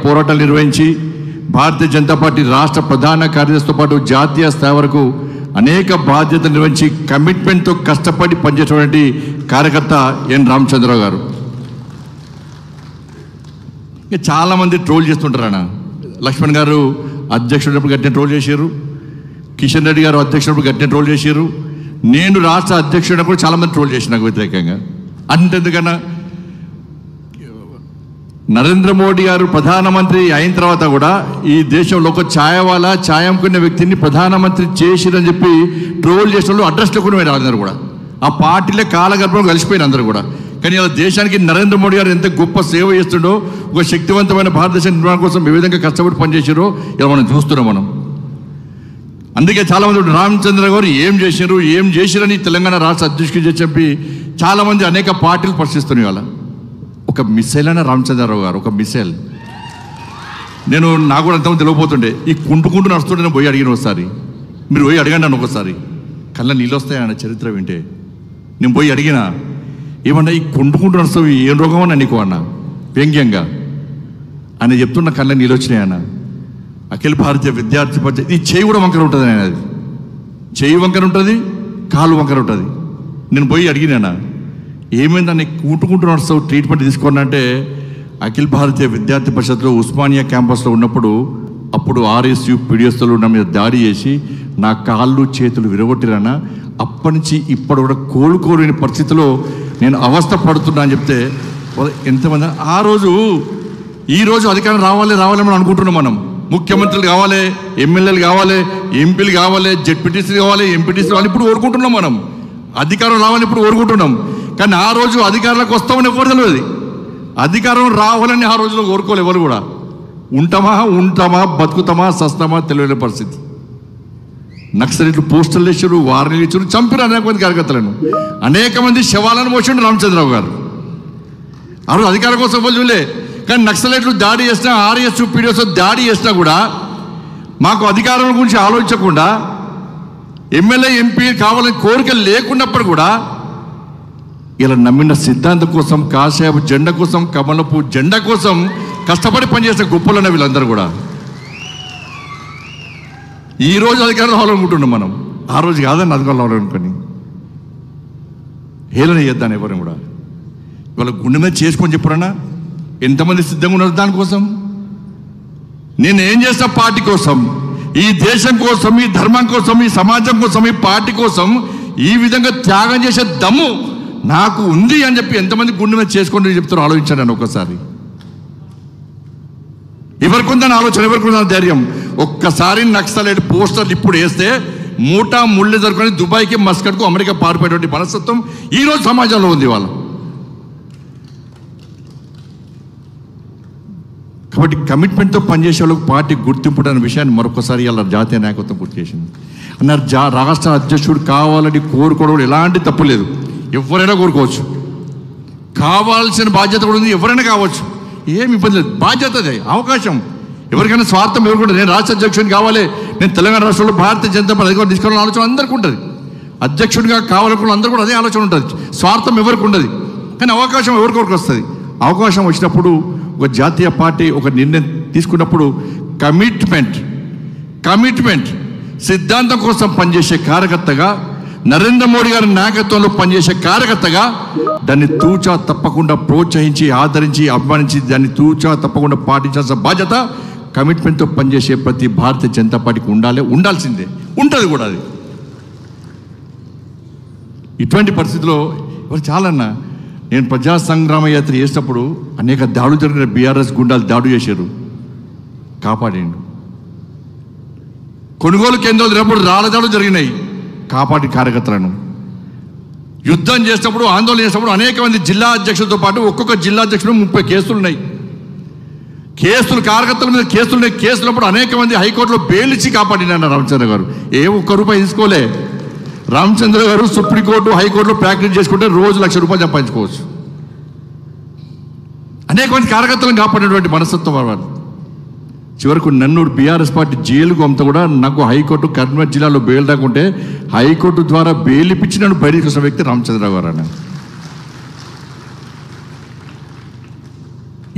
పోరాటాలు నిర్వహించి భారతీయ జనతా పార్టీ రాష్ట్ర ప్రధాన కార్యదర్శితో పాటు జాతీయ స్థాయి వరకు అనేక బాధ్యతలు నిర్వహించి కమిట్మెంట్తో కష్టపడి పనిచేసేటువంటి కార్యకర్త ఎన్ రామచంద్రరావు గారు. చాలామంది ట్రోల్ చేస్తుంటారు అన్న. లక్ష్మణ్ గారు అధ్యక్షుడినప్పుడు గట్టిన ట్రోల్ చేశారు, కిషన్ రెడ్డి గారు అధ్యక్షుడినప్పుడు గట్టిన ట్రోల్ చేశారు, నేను రాష్ట్ర అధ్యక్షుడినప్పుడు చాలామంది ట్రోల్ చేసి నాకు వ్యతిరేకంగా. అంతెందుకన్నా నరేంద్ర మోడీ గారు ప్రధానమంత్రి అయిన తర్వాత కూడా ఈ దేశంలో ఒక ఛాయవాలా ఛాయ అమ్ముకునే వ్యక్తిని ప్రధానమంత్రి చేసిరని చెప్పి ట్రోల్ చేసిన వాళ్ళు అడ్రస్ లేకుండా అందరూ కూడా ఆ పార్టీలే కాలగర్భంలో కలిసిపోయిన అందరూ కూడా. కానీ ఇలా దేశానికి నరేంద్ర మోడీ గారు ఎంత గొప్ప సేవ చేస్తుండో, ఒక శక్తివంతమైన భారతదేశ నిర్మాణం కోసం ఏ విధంగా కష్టపడి పనిచేసారో ఇలా మనం చూస్తున్నాం మనం. అందుకే చాలామంది రామచంద్ర గారు ఏం చేసిరని తెలంగాణ రాష్ట్ర అధ్యక్షుడు చెప్పి చాలామంది అనేక పార్టీలు ప్రశ్నిస్తున్నాయి. వాళ్ళ ఒక మిసైల్ అయినా రామచంద్రరావు గారు ఒక మిసైల్. నాకు కూడా అంతమంది తెలియపోతుండే, ఈ కుంటుకుంటూ నడుస్తుంటే నేను పోయి అడిగిన ఒకసారి, మీరు పోయి అడగండి అన్న ఒకసారి, కళ్ళ నీళ్ళు వస్తాయన్న చరిత్ర వింటే. నేను పోయి అడిగిన, ఏమన్నా ఈ కుంటుకుంటూ నడుస్తావు ఏం రోగం అన్నా నీకు అన్న వ్యంగ్యంగా. ఆయన చెప్తున్న కళ్ళ నీళ్ళు వచ్చినాయి అన్న. అఖిల భారతీయ విద్యార్థి పరిషత్ ఈ చేయి కూడా వంకర ఉంటుంది ఆయన, అది చేయి వంకర ఉంటుంది, కాలు వంకర ఉంటుంది. నేను పోయి అడిగినా, ఏమైందని కూటుకుంటూ నడుస్తావు ట్రీట్మెంట్ తీసుకోండి అంటే, అఖిల భారతీయ విద్యార్థి పరిషత్లో ఉస్మానియా క్యాంపస్లో ఉన్నప్పుడు అప్పుడు ఆర్ఎస్యు పీడిఎస్లో నా మీద దాడి చేసి నా కాళ్ళు చేతులు విరగొట్టిరానా, అప్పటి నుంచి ఇప్పటి కూడా కోలుకోలేని పరిస్థితిలో నేను అవస్థ పడుతున్నా అని చెప్తే ఎంతమంది ఆ రోజు ఈరోజు అధికారం రావాలని అనుకుంటున్నాం మనం. ముఖ్యమంత్రులు కావాలి, ఎమ్మెల్యేలు కావాలి, ఎంపీలు కావాలి, జెడ్పీటీసీలు కావాలి, ఎంపీటీసీలు కావాలి, ఇప్పుడు కోరుకుంటున్నాం మనం. అధికారం రావాలని ఇప్పుడు కోరుకుంటున్నాం. కానీ ఆ రోజు అధికారంలోకి వస్తామని ఎవరు తెలియదు. అధికారం రావాలని ఆ రోజులో కోరుకోవాలి ఎవరు కూడా. ఉంటామా బతుకుతామా సస్తామా తెలియని పరిస్థితి. నక్సలైట్లు పోస్టర్లు వేసారు, వార్నీలు ఇచ్చారు, చంపారు అనేక మంది కార్యకర్తలను, అనేక మంది శవాలను మోసిండు రామచంద్రరావు గారు. ఆ రోజు అధికారం కోసం చూలే. కానీ నక్సలైట్లు దాడి చేసినా, ఆర్ఎస్ పీడిఎస్ దాడి చేసినా కూడా మాకు అధికారం గురించి ఆలోచించకుండా, ఎమ్మెల్యే ఎంపీ కావాలని కోరిక లేకున్నప్పుడు కూడా ఇలా నమ్మిన సిద్ధాంతం కోసం, కాషాయపు జెండా కోసం, కమలపు జెండా కోసం కష్టపడి పనిచేసే గొప్పలన్న వీళ్ళందరూ కూడా ఈరోజు అధికారం రావాలనుకుంటున్నాం మనం. ఆ రోజు కాదని అధికారం రావాలనుకొని హేళన చేద్దాను ఎవరిని కూడా. ఇవాళ గుండె మీద చేసుకొని చెప్పరన్నా ఎంతమంది సిద్ధంగా ఉన్నారు దానికోసం. నేను ఏం చేస్తా పార్టీ కోసం, ఈ దేశం కోసం, ఈ ధర్మం కోసం, ఈ సమాజం కోసం, ఈ పార్టీ కోసం ఈ విధంగా త్యాగం చేసే దమ్ము నాకు ఉంది అని చెప్పి ఎంతమంది గుండె మీద చేసుకుంటూ చెప్తారో ఆలోచించాను ఒక్కసారి. ఎవరికి ఉందని ఆలోచన, ఎవరికి ఉందని ధైర్యం. ఒక్కసారి నక్సలైట్ పోస్టర్లు ఇప్పుడు వేస్తే మూటా ముళ్ళు జరుపుకొని దుబాయ్కి, మస్కట్కు, అమెరికా పారిపోయేటువంటి మనస్తత్వం ఈరోజు సమాజంలో ఉంది వాళ్ళ. కాబట్టి కమిట్మెంట్తో పనిచేసే వాళ్ళకు పార్టీ గుర్తింపు అనే విషయాన్ని మరొకసారి ఇలా జాతీయ నాయకత్వం గుర్తు చేసింది. అన్నారు రాష్ట్ర అధ్యక్షుడు కావాలని కోరుకోవడం ఎలాంటి తప్పు లేదు, ఎవరైనా కోరుకోవచ్చు. కావాల్సిన బాధ్యత కూడా ఉంది, ఎవరైనా కావచ్చు, ఏమి ఇబ్బంది లేదు. బాధ్యత అదే, అవకాశం. ఎవరికైనా స్వార్థం ఎవరికి, నేను రాష్ట్ర అధ్యక్షుడిని కావాలి, నేను తెలంగాణ రాష్ట్రంలో భారతీయ జనతా పార్టీ అధికారం తీసుకోవాలని ఆలోచన అందరికీ ఉంటుంది. అధ్యక్షుడిగా కావాలనుకున్న అందరూ కూడా అదే ఆలోచన ఉంటుంది. స్వార్థం ఎవరికి ఉండదు. కానీ అవకాశం ఎవరికొరికి వస్తుంది. అవకాశం వచ్చినప్పుడు ఒక జాతీయ పార్టీ ఒక నిర్ణయం తీసుకున్నప్పుడు కమిట్మెంట్ సిద్ధాంతం కోసం పనిచేసే కార్యకర్తగా, నరేంద్ర మోడీ గారి నాయకత్వంలో పనిచేసే కార్యకర్తగా దాన్ని తూచా తప్పకుండా ప్రోత్సహించి, ఆదరించి, అభిమానించి దాన్ని తూచా తప్పకుండా పాటించాల్సిన బాధ్యత కమిట్మెంట్తో పనిచేసే ప్రతి భారతీయ జనతా పార్టీకి ఉండాల్సిందే, ఉంటుంది కూడా. అది ఇటువంటి పరిస్థితిలో ఇవాళ చాలన్నా, నేను ప్రజా సంగ్రామ యాత్ర చేసినప్పుడు అనేక దాడులు జరిగిన, బీఆర్ఎస్ గుండాలు దాడు చేశారు, కాపాడిండు. కొనుగోలు కేంద్రాలు జరిగినప్పుడు రాళ్ళ దాడులు జరిగినాయి, కాపాడి కార్యకర్తలను. యుద్ధం చేసినప్పుడు, ఆందోళన చేసినప్పుడు అనేక మంది జిల్లా అధ్యక్షులతో పాటు ఒక్కొక్క జిల్లా అధ్యక్షుడు 30 కేసులు ఉన్నాయి. కార్యకర్తల మీద కేసులు ఉన్నాయి. కేసులప్పుడు అనేక మంది హైకోర్టులో బెయిల్ ఇచ్చి కాపాడిన రామచంద్ర గారు ఒక్క రూపాయి తీసుకోలే. రామచంద్ర గారు సుప్రీంకోర్టు, హైకోర్టులో ప్రాక్టీస్ చేసుకుంటే రోజు ₹1,00,000 సంపాదించుకోవచ్చు. అనేక మంది కార్యకర్తలను కాపాడినటువంటి మనస్తత్వం వారు. చివరకు నన్నూరు బీఆర్ఎస్ పార్టీ జైలుకు అంతా కూడా నాకు హైకోర్టు కరీంనగర్ జిల్లాలో బెయిల్ రాకుంటే హైకోర్టు ద్వారా బెయిల్ ఇప్పించి నన్ను బయటకు వచ్చిన వ్యక్తి రామచంద్రరావు గారు అన్న.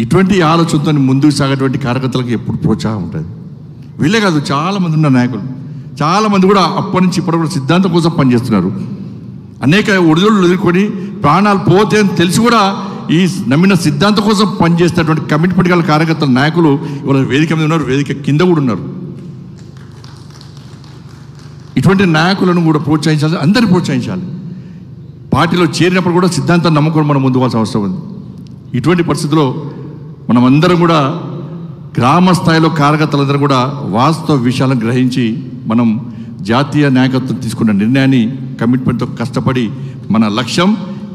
ఇటువంటి ఆలోచనతో ముందుకు సాగేటువంటి కార్యకర్తలకు ఎప్పుడు ప్రోత్సాహం ఉంటుంది. వీళ్ళే కాదు, చాలామంది ఉన్న నాయకులు, చాలామంది కూడా అప్పటి నుంచి ఇప్పటి కూడా సిద్ధాంతం కోసం పనిచేస్తున్నారు. అనేక ఒడిదుడులు ఎదుర్కొని ప్రాణాలు పోతే అని తెలిసి కూడా ఈ నమ్మిన సిద్ధాంతం కోసం పనిచేస్తున్నటువంటి కమిట్మెంట్ గల కార్యకర్తల నాయకులు ఇవాళ వేదిక మీద ఉన్నారు, వేదిక కింద కూడా ఉన్నారు. ఇటువంటి నాయకులను కూడా ప్రోత్సహించాలి, అందరినీ ప్రోత్సహించాలి. పార్టీలో చేరినప్పుడు కూడా సిద్ధాంతాన్ని నమ్ముకొని మనం ముందుకోవాల్సిన అవసరం ఉంది. ఇటువంటి పరిస్థితుల్లో మనం అందరం కూడా గ్రామ స్థాయిలో కార్యకర్తలందరూ కూడా వాస్తవ విషయాలను గ్రహించి మనం జాతీయ నాయకత్వం తీసుకున్న నిర్ణయాన్ని కమిట్మెంట్తో కష్టపడి మన లక్ష్యం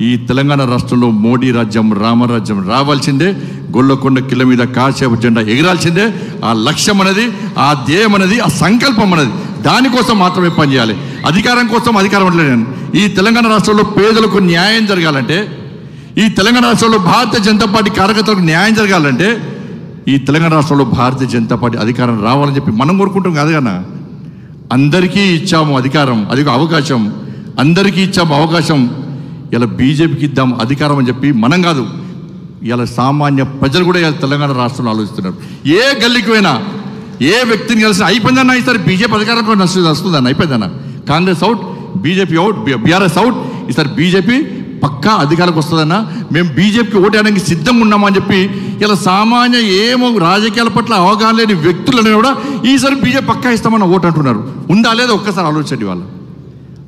ఈ తెలంగాణ రాష్ట్రంలో మోడీ రాజ్యం, రామరాజ్యం రావాల్సిందే, గొల్లకొండ కిల్ల మీద కాసేపు జెండా ఎగరాల్సిందే. ఆ లక్ష్యం అనేది, ఆ ధ్యేయం అనేది, ఆ సంకల్పం అనేది, దానికోసం మాత్రమే పనిచేయాలి. అధికారం కోసం అధికారం అంటలేను. ఈ తెలంగాణ రాష్ట్రంలో పేదలకు న్యాయం జరగాలంటే, ఈ తెలంగాణ రాష్ట్రంలో భారతీయ జనతా పార్టీ కార్యకర్తలకు న్యాయం జరగాలంటే, ఈ తెలంగాణ రాష్ట్రంలో భారతీయ జనతా పార్టీ అధికారం రావాలని చెప్పి మనం కోరుకుంటాం కాదు కన్నా. అందరికీ ఇచ్చాము అధికారం, అది అవకాశం, అందరికీ ఇచ్చాము అవకాశం. ఇలా బీజేపీకి ఇద్దాం అధికారం అని చెప్పి మనం కాదు, ఇలా సామాన్య ప్రజలు కూడా ఇలా తెలంగాణ రాష్ట్రంలో ఆలోచిస్తున్నారు. ఏ గల్లీకి పోయినా, ఏ వ్యక్తిని కలిసి అయిపోయిందన్నా ఈసారి బీజేపీ అధికారంలో వస్తుందన్న, అయిపోయిందన్న. Congress out, BJP out, BRS out, ఈసారి బీజేపీ పక్కా అధికారంకి వస్తుందన్న, మేము బీజేపీకి ఓటేయడానికి సిద్ధంగా ఉన్నామని చెప్పి ఇలా సామాన్య ఏమో రాజకీయాల పట్ల అవగాహన లేని వ్యక్తులని కూడా ఈసారి బీజేపీ పక్కా ఇస్తామన్న ఓటు అంటున్నారు. ఉందా లేదా ఒక్కసారి ఆలోచించండి. వాళ్ళు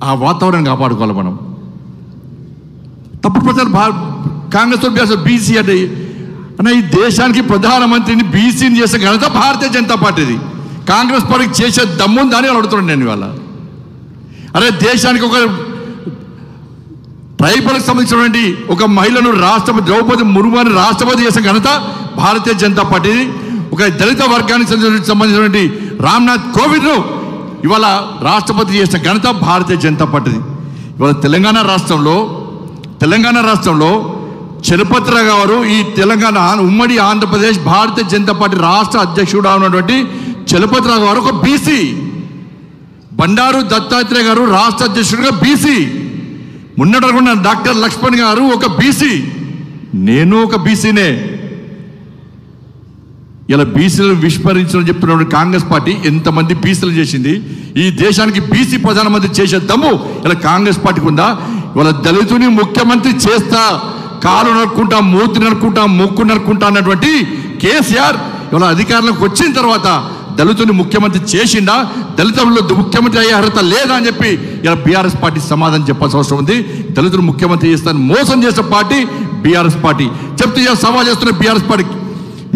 ఆ వాతావరణాన్ని కాపాడుకోవాలి మనం. తప్పుడు ప్రచారం కాంగ్రెస్ బీసీ అంటే అన్న, ఈ దేశానికి ప్రధానమంత్రిని బీసీని చేసే ఘనత భారతీయ జనతా పార్టీది. కాంగ్రెస్ పార్టీకి చేసే దమ్ముంది అని అడుగుతున్నాను నేను ఇవాళ. అరే దేశానికి ఒక ట్రైబల్కి సంబంధించినటువంటి ఒక మహిళను రాష్ట్రపతి ద్రౌపది ముర్ముని రాష్ట్రపతి చేసే ఘనత భారతీయ జనతా పార్టీది. ఒక దళిత వర్గానికి సంబంధించినటువంటి రామ్నాథ్ కోవింద్ను ఇవాళ రాష్ట్రపతి చేసిన ఘనత భారతీయ జనతా పార్టీది. ఇవాళ తెలంగాణ రాష్ట్రంలో చలపతిరావు గారు, ఈ తెలంగాణ ఉమ్మడి ఆంధ్రప్రదేశ్ భారతీయ జనతా పార్టీ రాష్ట్ర అధ్యక్షుడు ఉన్నటువంటి చలపతిరావు గారు ఒక బీసీ, బండారు దత్తాత్రేయ గారు రాష్ట్ర అధ్యక్షుడిగా బీసీ, మొన్నటనుకున్న డాక్టర్ లక్ష్మణ్ గారు ఒక బీసీ, నేను ఒక బీసీనే. ఇలా బీసీలను విస్మరించడం చెప్తున్న కాంగ్రెస్ పార్టీ ఎంతమంది బీసీలు చేసింది? ఈ దేశానికి బీసీ ప్రధానమంత్రి చేసే దమ్ము ఇలా కాంగ్రెస్ పార్టీకి ఉందా? ఇవాళ దళితుని ముఖ్యమంత్రి చేస్తా, కాలు నరుక్కుంటా, మూతి నరుక్కుంటా, ముక్కు నరుక్కుంటా అన్నటువంటి కేసీఆర్ ఇవాళ అధికారంలోకి వచ్చిన తర్వాత దళితుని ముఖ్యమంత్రి చేసిండా? దళితుల్లో ముఖ్యమంత్రి అయ్యే అర్హత లేదా అని చెప్పి ఇలా బీఆర్ఎస్ పార్టీ సమాధానం చెప్పాల్సిన అవసరం ఉంది. దళితులు ముఖ్యమంత్రి చేస్తారని మోసం చేసే పార్టీ బీఆర్ఎస్ పార్టీ. చెప్తే సవాల్ చేస్తున్న బీఆర్ఎస్ పార్టీకి,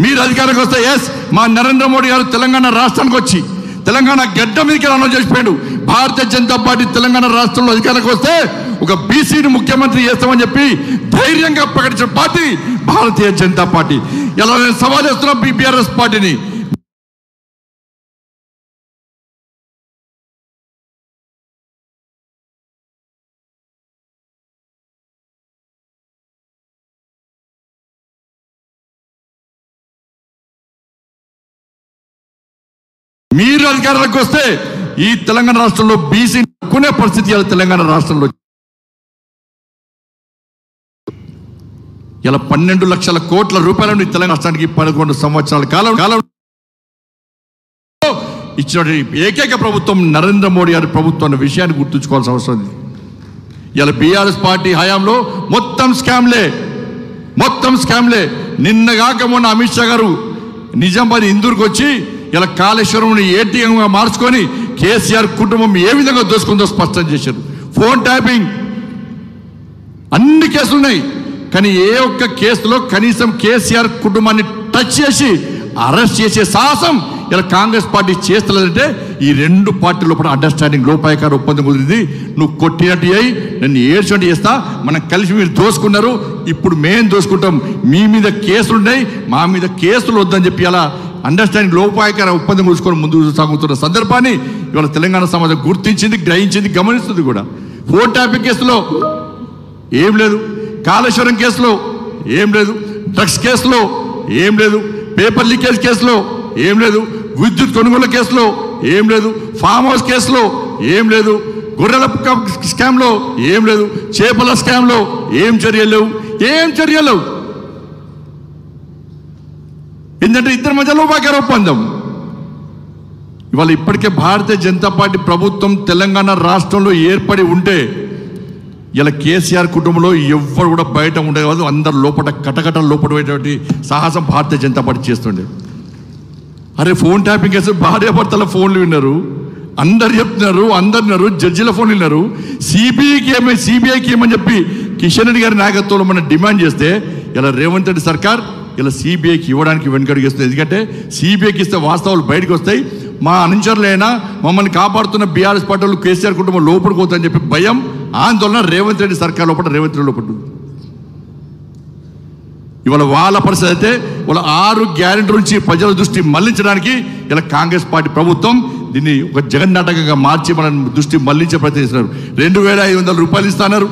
మీరు అధికారంలోకి వస్తే ఎస్ మా నరేంద్ర మోడీ గారు తెలంగాణ రాష్ట్రానికి వచ్చి తెలంగాణ గడ్డ మీదకి అనౌన్స్ చేసిపోయాడు, భారతీయ జనతా పార్టీ తెలంగాణ రాష్ట్రంలో అధికారంలోకి వస్తే ఒక బీసీని ముఖ్యమంత్రి చేస్తామని చెప్పి ధైర్యంగా ప్రకటించిన పార్టీ భారతీయ జనతా పార్టీ. ఇలా నేను సవాల్ చేస్తున్నా బీఆర్ఎస్ పార్టీని. మీరు అధికారంలోకి వస్తే ఈ తెలంగాణ రాష్ట్రంలో బీసీ కొనే పరిస్థితి తెలంగాణ రాష్ట్రంలో. ఇలా 12 లక్షల కోట్ల రూపాయలను ఈ తెలంగాణ రాష్ట్రానికి 11 సంవత్సరాల కాలం ఇచ్చిన ఏకైక ప్రభుత్వం నరేంద్ర మోడీ గారి ప్రభుత్వం అన్న విషయాన్ని గుర్తుంచుకోవాల్సిన అవసరం ఉంది. ఇలా బీఆర్ఎస్ పార్టీ హయాంలో మొత్తం స్కామ్లే. నిన్నగాక మొన్న అమిత్ షా గారు నిజామాబాద్ ఇందూరుకు వచ్చి ఇలా కాళేశ్వరం ఏటీఎంగా మార్చుకొని కేసీఆర్ కుటుంబం ఏ విధంగా దోసుకుందో స్పష్టం చేశారు. ఫోన్ ట్యాపింగ్ అన్ని కేసులు ఉన్నాయి, కానీ ఏ ఒక్క కేసులో కనీసం కేసీఆర్ కుటుంబాన్ని టచ్ చేసి అరెస్ట్ చేసే సాహసం ఇలా కాంగ్రెస్ పార్టీ చేస్తలేదంటే ఈ రెండు పార్టీల లోపల అండర్స్టాండింగ్ లోపాయకార ఒప్పందం కుదిరింది. నువ్వు కొట్టినట్టు అయ్యి నన్ను ఏడ్చినట్టు చేస్తా, మనం కలిసి మీరు దోసుకున్నారు, ఇప్పుడు మేము దోసుకుంటాం, మీ మీద కేసులున్నాయి, మా మీద కేసులు వద్దని చెప్పి అలా అండర్స్టాండింగ్ లోపాయకార ఒప్పందం కూర్చుకొని ముందుకు సాగుతున్న సందర్భాన్ని ఇవాళ తెలంగాణ సమాజం గుర్తించింది, గ్రహించింది, గమనిస్తుంది కూడా. ఫోన్ ట్యాపింగ్ కేసులో ఏం లేదు, కాళేశ్వరం కేసులో ఏం లేదు, డ్రగ్స్ కేసులో ఏం లేదు, పేపర్ లీకేజ్ కేసులో ఏం లేదు, విద్యుత్ కొనుగోలు కేసులో ఏం లేదు, ఫామ్ హౌస్ కేసులో ఏం లేదు, గొర్రెల స్కామ్లో ఏం లేదు, చేపల స్కామ్లో ఏం చర్యలు లేవు. ఎందుకంటే ఇద్దరి మధ్య లోపాకార ఒప్పందం. ఇవాళ ఇప్పటికే భారతీయ జనతా పార్టీ ప్రభుత్వం తెలంగాణ రాష్ట్రంలో ఏర్పడి ఉంటే ఇలా కేసీఆర్ కుటుంబంలో ఎవ్వరు కూడా బయట ఉండేది కాదు, అందరు లోపల కటకట లోపడేటువంటి సాహసం భారతీయ జనతా పార్టీ చేస్తుండే. అరే ఫోన్ ట్యాపింగ్ కేసు భార్యాభర్తల ఫోన్లు విన్నారు, అందరు చెప్తున్నారు, అందరున్నారు, జడ్జిల ఫోన్ విన్నారు. సిబిఐకి ఏమని చెప్పి కిషన్ రెడ్డి గారి నాయకత్వంలో మనం డిమాండ్ చేస్తే ఇలా రేవంత్ రెడ్డి సర్కార్ ఇలా సిబిఐకి ఇవ్వడానికి వెనుకడుగేస్తుంది. ఎందుకంటే సిబిఐకి ఇస్తే వాస్తవాలు బయటకు వస్తాయి, మా అనుచరులైనా మమ్మల్ని కాపాడుతున్న బీఆర్ఎస్ పార్టీలు కేసీఆర్ కుటుంబం లోపలికి పోతుందని చెప్పి భయం, ఆందోళన రేవంత్ రెడ్డి సర్కార్ లోపల, రేవంత్ రెడ్డి లోపల. ఇవాళ వాళ్ళ పరిస్థితి అయితే వాళ్ళ 6 గ్యారెంటీ నుంచి ప్రజల దృష్టి మళ్లించడానికి ఇలా కాంగ్రెస్ పార్టీ ప్రభుత్వం దీన్ని ఒక జగన్నాటకంగా మార్చి మన దృష్టి మళ్లించే ప్రయత్నిస్తున్నారు. 2500 రూపాయలు ఇస్తున్నారు,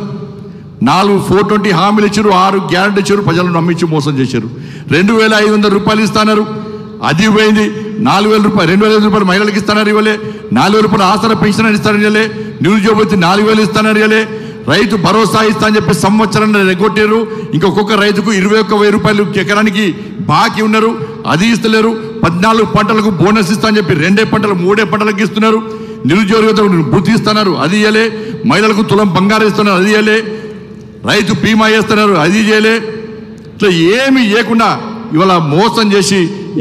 4 420 హామీలు ఇచ్చారు, 6 గ్యారెంటీ ఇచ్చారు, ప్రజలను నమ్మించి మోసం చేశారు. 2500 రూపాయలు ఇస్తున్నారు, అది పోయింది. 4000 రూపాయలు 2500 రూపాయలు మహిళలకు ఇస్తున్నారు ఇవ్వలే, 4000 రూపాయలు ఆసరా పెన్షన్ ఇస్తారని ఇవ్వలే, నిరుద్యోగ వృత్తి 4000 ఇస్తున్నారు ఇవ్వలే, రైతు భరోసా ఇస్తా అని చెప్పి సంవత్సరాన్ని రెగ్గొట్టారు. ఇంకొక రైతుకు 21,000 రూపాయలు ఎకరానికి బాకీ ఉన్నారు, అది ఇస్తలేరు. 14 పంటలకు బోనస్ ఇస్తా అని చెప్పి 2 పంటలు 3 పంటలకు ఇస్తున్నారు. నిరుద్యోగ వృత్తి ఇస్తున్నారు, అది ఇవ్వలే. మహిళలకు తులం బంగారం ఇస్తున్నారు, అది ఇవ్వలే. రైతు బీమా చేస్తున్నారు, అది చేయలే. ఇట్లా ఏమి చేయకుండా ఇవాళ మోసం చేసి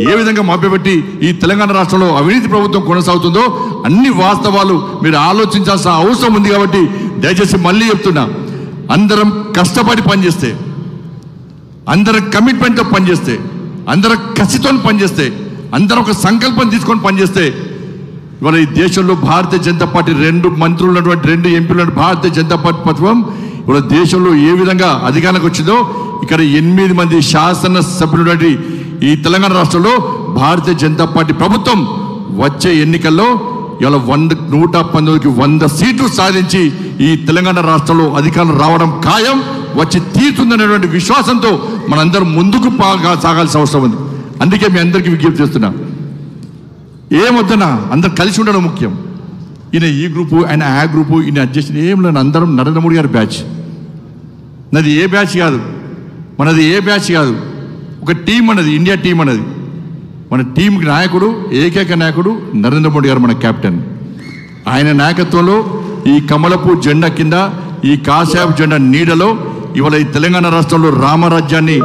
ఏ విధంగా మభ్యపెట్టి ఈ తెలంగాణ రాష్ట్రంలో అవినీతి ప్రభుత్వం కొనసాగుతుందో అన్ని వాస్తవాలు మీరు ఆలోచించాల్సిన అవసరం ఉంది. కాబట్టి దయచేసి మళ్ళీ చెప్తున్నా, అందరం కష్టపడి పనిచేస్తే, అందరం కమిట్మెంట్తో పనిచేస్తే, అందరం కసితో పనిచేస్తే, అందరం ఒక సంకల్పం తీసుకొని పనిచేస్తే ఇవాళ ఈ దేశంలో భారతీయ జనతా పార్టీ 2 మంత్రులు ఉన్నటువంటి 2 ఎంపీలు ఉన్నటువంటి భారతీయ జనతా పార్టీ ప్రభుత్వం ఇవాళ దేశంలో ఏ విధంగా అధికారానికి వచ్చిందో ఇక్కడ 8 మంది శాసన సభ్యులు ఈ తెలంగాణ రాష్ట్రంలో భారతీయ జనతా పార్టీ ప్రభుత్వం వచ్చే ఎన్నికల్లో ఇవాళ 119కి 100 సీట్లు సాధించి ఈ తెలంగాణ రాష్ట్రంలో అధికారం రావడం ఖాయం, వచ్చి తీరుతుందనేటువంటి విశ్వాసంతో మనందరం ముందుకు సాగాల్సిన అవసరం ఉంది. అందుకే మీ అందరికీ విజ్ఞప్తి చేస్తున్నా, ఏమొద్దనా అందరు కలిసి ఉండడం ముఖ్యం. ఈయన ఈ గ్రూపు, ఆయన ఆ గ్రూపు, ఈయన అడ్జస్ట్ ఏం లేదు. అందరం నరేంద్ర మోడీ గారి బ్యాచ్. నాది ఏ బ్యాచ్ కాదు, మనది ఏ బ్యాచ్ కాదు, ఒక టీం అన్నది, ఇండియా టీం అన్నది. మన టీంకి నాయకుడు, ఏకైక నాయకుడు నరేంద్ర మోడీ గారు, మన కెప్టెన్. ఆయన నాయకత్వంలో ఈ కమలపు జెండా కింద, ఈ కాషాయపు జెండా నీడలో ఇవాళ ఈ తెలంగాణ రాష్ట్రంలో రామరాజ్యాన్ని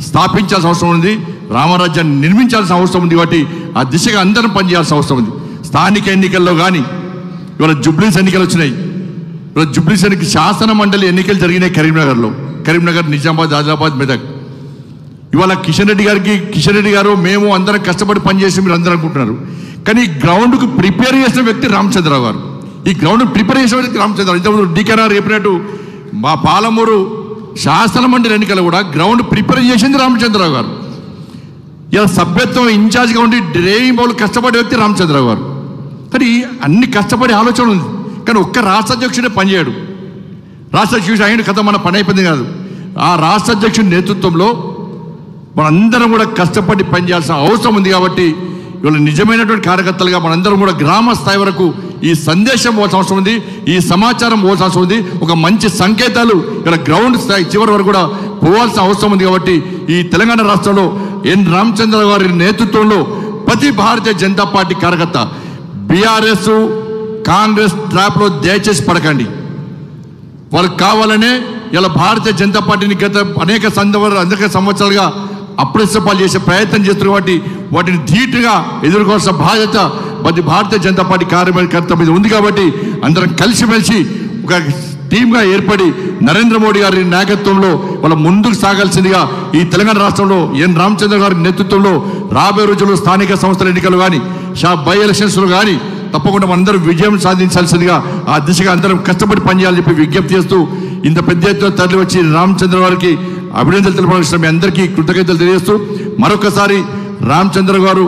స్థాపించాల్సిన అవసరం ఉంది, రామరాజ్యాన్ని నిర్మించాల్సిన అవసరం ఉంది. కాబట్టి ఆ దిశగా అందరం పనిచేయాల్సిన అవసరం ఉంది. స్థానిక ఎన్నికల్లో కానీ ఇవాళ జుబ్లీస్ ఎన్నికలు వచ్చినాయి. ఇవాళ జుబ్లీస్ ఎన్నిక శాసన మండలి ఎన్నికలు జరిగినాయి కరీంనగర్లో, కరీంనగర్, నిజామాబాద్, ఆదిలాబాద్, మెదక్. ఇవాళ కిషన్ రెడ్డి గారు మేము అందరం కష్టపడి పనిచేసి మీరు అందరూ అనుకుంటున్నారు. కానీ గ్రౌండ్కు ప్రిపేర్ చేసిన వ్యక్తి రామచంద్రరావు గారు. ఈ గ్రౌండ్ ప్రిపేర్ చేసిన వ్యక్తి రామచంద్రరావు. ఇంతకుముందు డీకేఆర్ చెప్పినట్టు మా పాలమూరు శాసన మండలి ఎన్నికలు కూడా గ్రౌండ్ ప్రిపేర్ చేసింది రామచంద్రరావు గారు. ఇలా సభ్యత్వం ఇన్ఛార్జ్గా ఉండి డ్రైవింగ్ బౌల్ కష్టపడే వ్యక్తి రామచంద్రరావు గారు. కానీ అన్ని కష్టపడే ఆలోచన ఉంది. కానీ ఒక్క రాష్ట్ర అధ్యక్షుడే పనిచేయడు. రాష్ట్ర అధ్యక్షుడు అయిన కథ మన పని అయిపోయింది కాదు. ఆ రాష్ట్ర అధ్యక్షుడి నేతృత్వంలో మనందరం కూడా కష్టపడి పనిచేయాల్సిన అవసరం ఉంది. కాబట్టి ఇవాళ నిజమైనటువంటి కార్యకర్తలుగా మనందరం కూడా గ్రామ స్థాయి వరకు ఈ సందేశం పోవాల్సిన అవసరం ఉంది, ఈ సమాచారం పోవాల్సిన అవసరం ఉంది, ఒక మంచి సంకేతాలు ఇలా గ్రౌండ్ స్థాయి చివరి వరకు కూడా పోవాల్సిన అవసరం ఉంది. కాబట్టి ఈ తెలంగాణ రాష్ట్రంలో ఎన్ రామచంద్ర గారి నేతృత్వంలో ప్రతి భారతీయ జనతా పార్టీ కార్యకర్త బీఆర్ఎస్ కాంగ్రెస్ ట్రాప్లో దయచేసి పడకండి. వాళ్ళకి కావాలనే ఇలా భారతీయ జనతా పార్టీని గత అనేక సంవత్సరాలుగా అప్రతిష్టపాలు చేసే ప్రయత్నం చేస్తున్నారు. కాబట్టి వాటిని ధీటుగా ఎదుర్కోవాల్సిన బాధ్యత ప్రతి భారతీయ జనతా పార్టీ కార్యకర్త మీద ఉంది. కాబట్టి అందరం కలిసిమెలిసి ఒక టీమ్గా ఏర్పడి నరేంద్ర మోడీ గారి నాయకత్వంలో వాళ్ళ ముందుకు సాగాల్సిందిగా ఈ తెలంగాణ రాష్ట్రంలో ఎన్ రామచంద్ర గారి నేతృత్వంలో రాబోయే రోజుల్లో స్థానిక సంస్థల ఎన్నికలు కానీ బై ఎలక్షన్స్లో కానీ తప్పకుండా మనందరం విజయం సాధించాల్సిందిగా ఆ దిశగా అందరం కష్టపడి పనిచేయాలని చెప్పి విజ్ఞప్తి చేస్తూ ఇంత పెద్ద ఎత్తున తరలి వచ్చి రామచంద్ర గారికి అభినందనలు తెలపాల్సిన మీ అందరికీ కృతజ్ఞతలు తెలియజేస్తూ మరొకసారి రామచంద్ర గారు